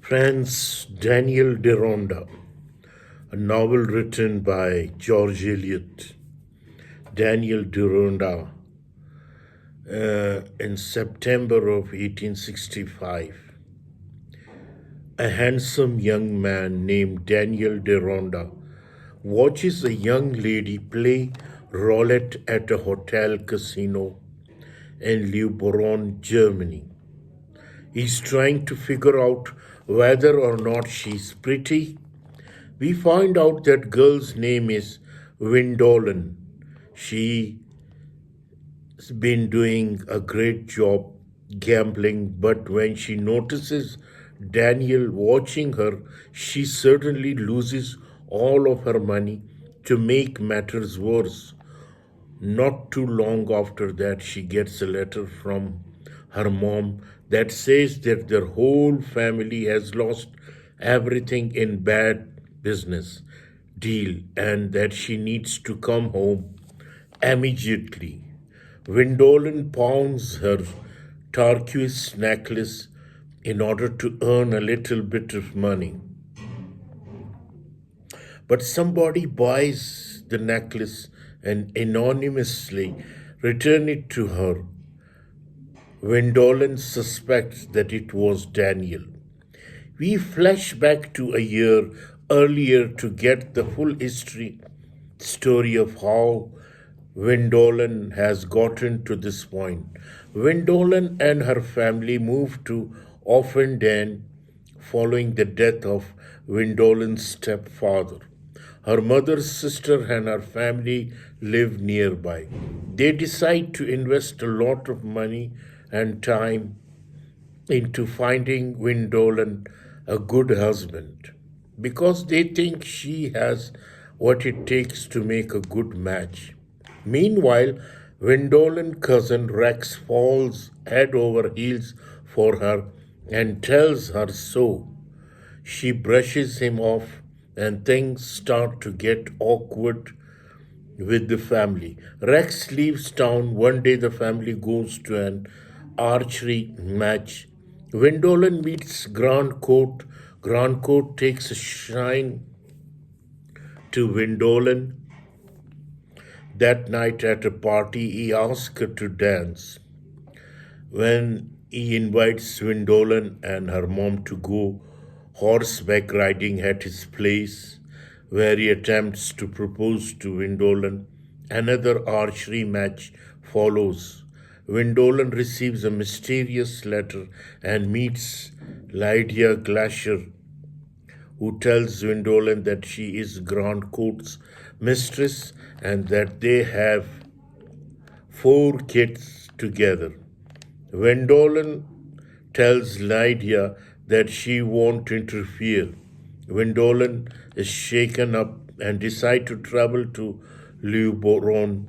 Franz Daniel Deronda, a novel written by George Eliot. Daniel Deronda in September of 1865. A handsome young man named Daniel Deronda watches a young lady play roulette at a hotel casino in Liuboron, Germany. He's trying to figure out whether or not she's pretty. We find out that girl's name is Windolen. She's been doing a great job gambling, but when she notices Daniel watching her, she certainly loses all of her money. To make matters worse, not too long after that, she gets a letter from her mom that says that their whole family has lost everything in bad business deal and that she needs to come home immediately. Windolen pawns her turquoise necklace in order to earn a little bit of money. But somebody buys the necklace and anonymously return it to her. Windolen suspects that it was Daniel. We flash back to a year earlier to get the full story of how Windolen has gotten to this point. Windolen and her family moved to Offendene following the death of Windolen's stepfather. Her mother's sister and her family live nearby. They decide to invest a lot of money and time into finding Windolen a good husband because they think she has what it takes to make a good match. Meanwhile, Windolen's cousin Rex falls head over heels for her and tells her so. She brushes him off and things start to get awkward with the family. Rex leaves town. One day the family goes to an archery match. Windolen meets Grand Court. Grand Court takes a shine to Windolen. That night at a party, he asks her to dance. When he invites Windolen and her mom to go horseback riding at his place, where he attempts to propose to Windolen, another archery match follows. Windolen receives a mysterious letter and meets Lydia Glacier, who tells Windolen that she is Grand Court's mistress and that they have 4 kids together. Windolen tells Lydia that she won't interfere. Windolen is shaken up and decides to travel to Liuboron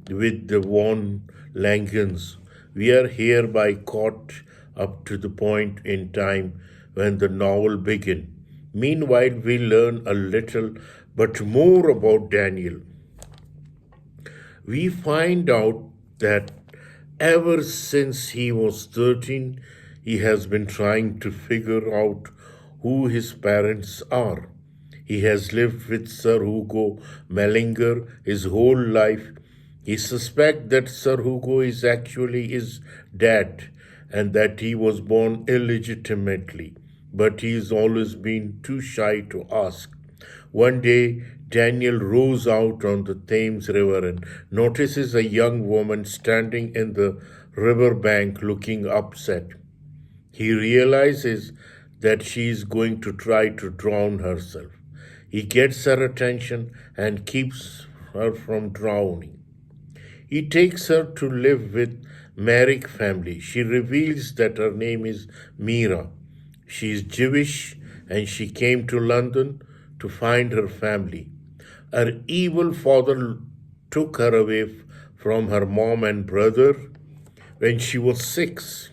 with the Von Langens. We are hereby caught up to the point in time when the novel begins. Meanwhile, we learn a little but more about Daniel. We find out that ever since he was 13, he has been trying to figure out who his parents are. He has lived with Sir Hugo Mellinger his whole life. He suspects that Sir Hugo is actually his dad and that he was born illegitimately, but he has always been too shy to ask. One day, Daniel rows out on the Thames River and notices a young woman standing in the river bank looking upset. He realizes that she is going to try to drown herself. He gets her attention and keeps her from drowning. He takes her to live with Merrick family. She reveals that her name is Mira. She is Jewish and she came to London to find her family. Her evil father took her away from her mom and brother when she was 6,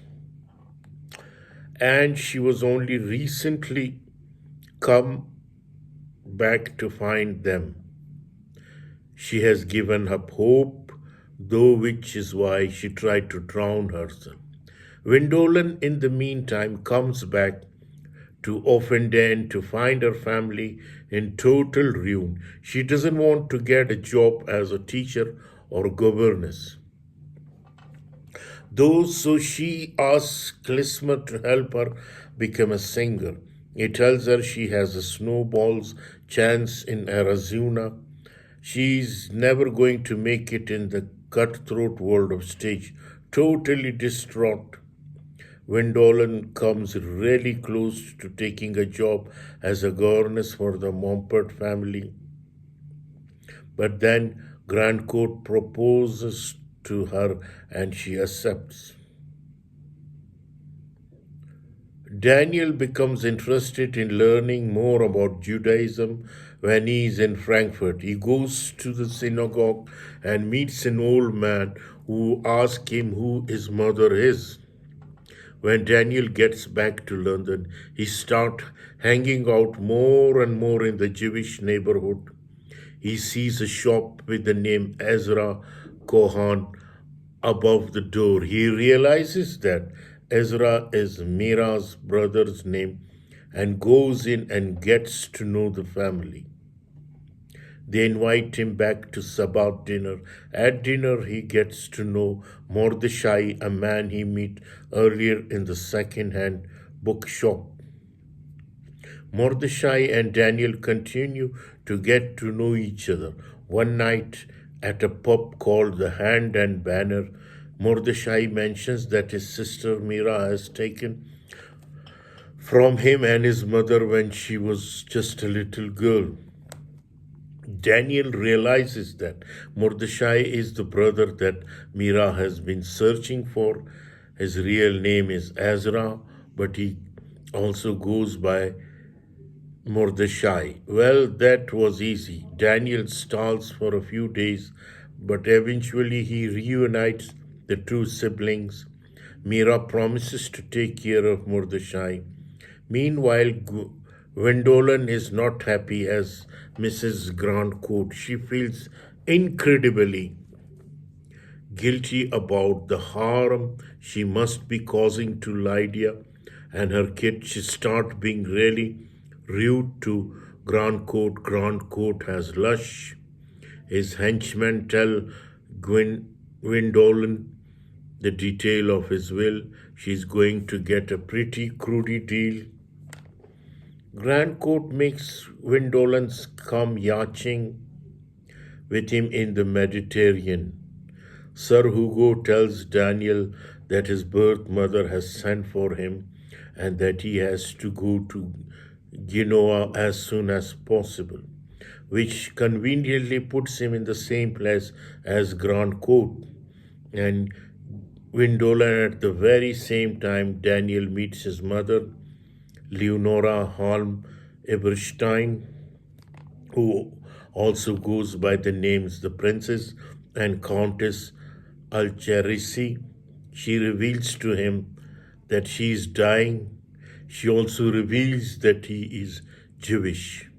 and she was only recently come back to find them. She has given up hope, though, which is why she tried to drown herself. Windolen, in the meantime, comes back to offend and to find her family in total ruin. She doesn't want to get a job as a teacher or governess. Though so she asks Klezmer to help her become a singer. He tells her she has a snowball's chance in Arizona. She's never going to make it in the cutthroat world of stage. Totally distraught, Wendolen comes really close to taking a job as a governess for the Mompert family. But then Grandcourt proposes to her and she accepts. Daniel becomes interested in learning more about Judaism when he is in Frankfurt. He goes to the synagogue and meets an old man who asks him who his mother is. When Daniel gets back to London, he starts hanging out more and more in the Jewish neighborhood. He sees a shop with the name Ezra Kohan above the door. He realizes that Ezra is Mira's brother's name and goes in and gets to know the family. They invite him back to Sabbath dinner. At dinner, he gets to know Mordechai, a man he met earlier in the second-hand bookshop. Mordechai and Daniel continue to get to know each other. One night at a pub called the Hand and Banner, Mordechai mentions that his sister Mira has taken from him and his mother when she was just a little girl. Daniel realizes that Mordechai is the brother that Mira has been searching for. His real name is Ezra, but he also goes by Mordechai. Well, that was easy. Daniel stalls for a few days, but eventually he reunites the two siblings. Mira promises to take care of Mordechai. Meanwhile, Wendolen is not happy as Mrs. Grandcourt. She feels incredibly guilty about the harm she must be causing to Lydia and her kid. She starts being really rude to Grandcourt. Grandcourt has lush. His henchmen tell Gwendolen the detail of his will. She's going to get a pretty crudy deal. Grandcourt makes Windolens come yachting with him in the Mediterranean. Sir Hugo tells Daniel that his birth mother has sent for him and that he has to go to Genoa as soon as possible, which conveniently puts him in the same place as Grandcourt. And Windolen at the very same time Daniel meets his mother, Leonora Holm Eberstein, who also goes by the names the Princess and Countess Alcherisi. She reveals to him that she is dying. She also reveals that he is Jewish.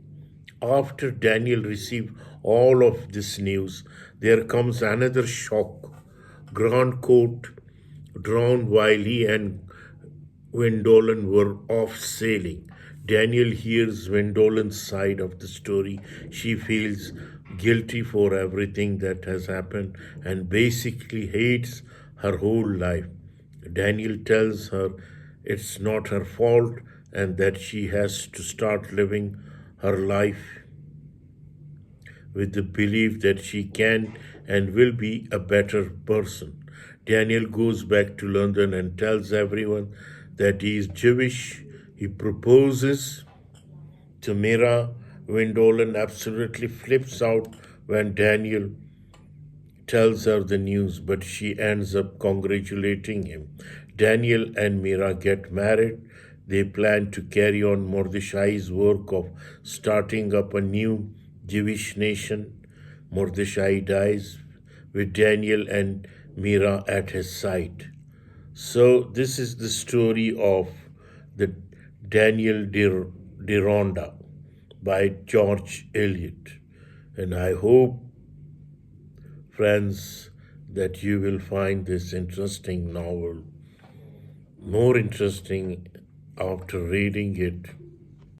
After Daniel receives all of this news, there comes another shock. Grandcourt drowned while he and Wendolen were off sailing. Daniel hears Wendolen's side of the story. She feels guilty for everything that has happened and basically hates her whole life. Daniel tells her it's not her fault and that she has to start living her life with the belief that she can and will be a better person. Daniel goes back to London and tells everyone that he is Jewish. He proposes to Mira. Wendolen absolutely flips out when Daniel tells her the news, but she ends up congratulating him. Daniel and Mira get married. They plan to carry on Mordechai's work of starting up a new Jewish nation. Mordechai dies with Daniel and Mira at his side. So this is the story of the Daniel Deronda by George Eliot. And I hope, friends, that you will find this interesting novel more interesting after reading it,